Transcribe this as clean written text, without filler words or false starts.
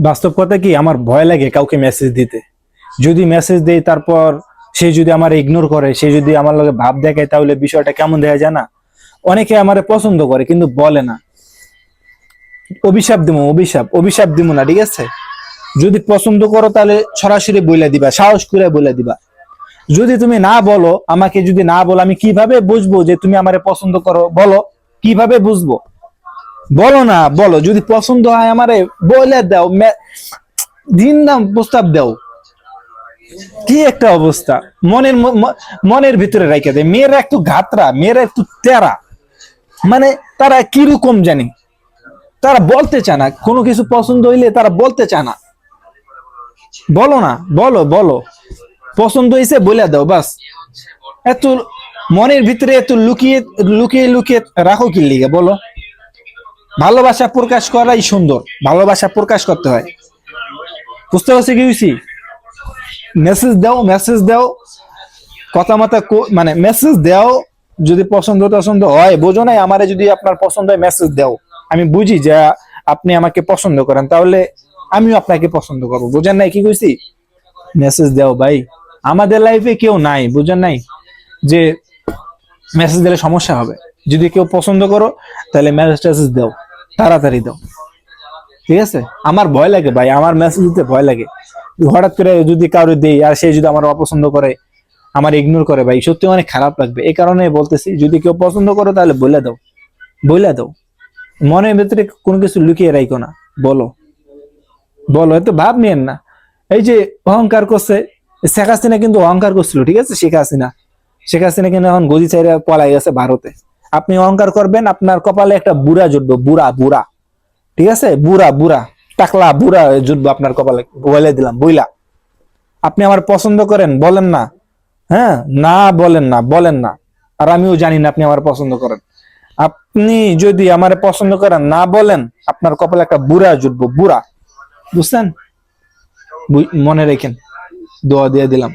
বাস্তব কথা কি, আমার ভয় লাগে কাউকে মেসেজ দিতে। যদি মেসেজ দেই তারপর সে যদি আমার ইগনোর করে, সে যদি আমার লগে ভাব দেখায়, তাহলে বিষয়টা কেমন দেখা যায় না? অনেকে আমারে পছন্দ করে কিন্তু বলে না। অভিশাপ দিব না, ঠিক আছে? যদি পছন্দ করো তাহলে সরাসরি বলে দিবা, সাহস করে বলে দিবা। যদি তুমি না বলো, আমাকে যদি না বলো, আমি কিভাবে বুঝবো যে তুমি আমারে পছন্দ করো? বলো, কিভাবে বুঝবো? বলো না, বলো। যদি পছন্দ হয় আমারে বলে দাও, দিন নাম প্রস্তাব দাও। কি একটা অবস্থা! মনের ভিতরে রাখা দেয়। মেয়েরা একটু ঘাতরা, মেয়েরা একটু তেরা, মানে তারা কিরকম জানি, তারা বলতে চায় না কোনো কিছু পছন্দ হইলে, তারা বলতে চায় না। বলো না, বলো বলো, পছন্দ হয়েছে বলে দাও, বাস। এত মনের ভিতরে এত লুকিয়ে লুকিয়ে লুকিয়ে রাখো কি লিগে বলো? ভালোবাসা প্রকাশ করাই সুন্দর, ভালোবাসা প্রকাশ করতে হয়। বুঝতে পারছি কি হয়েছি? মেসেজ দাও, মেসেজ দাও, কথা মতো মানে মেসেজ দাও। যদি পছন্দ টছন্দ হয়, বোঝো নাই আমারে, যদি আপনার পছন্দ হয় মেসেজ দাও। আমি বুঝি যে আপনি আমাকে পছন্দ করেন, তাহলে আমিও আপনাকে পছন্দ করবো। বুঝেন নাই কি কইছি? মেসেজ দাও ভাই। আমাদের লাইফে কেউ নাই, বুঝেন নাই, যে মেসেজ দিলে সমস্যা হবে। যদি কেউ পছন্দ করো তাহলে মেসেজ টেসেজ দাও, তাড়াতাড়ি দাও, ঠিক আছে? আমার ভয় লাগে ভাই, আমার মেসেজ দিতে ভয় লাগে। হঠাৎ করে যদি কারো দেই আর সে যদি আমার অপছন্দ করে, আমার ইগনোর করে, ভাই সত্যি অনেক খারাপ লাগবে। এই কারণে বলতেছি, যদি কেউ পছন্দ করো তাহলে বলে দাও, বলে দাও। মনের ভেতরে কোনো কিছু লুকিয়ে রাখো না, বলো বলো, এত ভাব নিয়েন না। এই যে অহংকার করছে শেখ হাসিনা, কিন্তু অহংকার করছিল, ঠিক আছে? শেখ হাসিনা কিন্তু এখন গদি চাইরা পলাই গেছে ভারতে। আপনি অহংকার করবেন, আপনার কপালে একটা বুড়া জুটবে, বুড়া বুড়া, ঠিক আছে? বুড়া বুড়া, টাকলা বুড়া জুটবে আপনার কপালে, বলে দিলাম, বুইলা। আপনি আমার পছন্দ করেন, বলেন না। হ্যাঁ, না বলেন না, বলেন না। আর আমিও জানি না আপনি আমার পছন্দ করেন। আপনি যদি আমার পছন্দ করেন, না বলেন, আপনার কপালে একটা বুড়া জুটবো, বুড়া। বুঝছেন? মনে রেখেন, দোয়া দিয়ে দিলাম।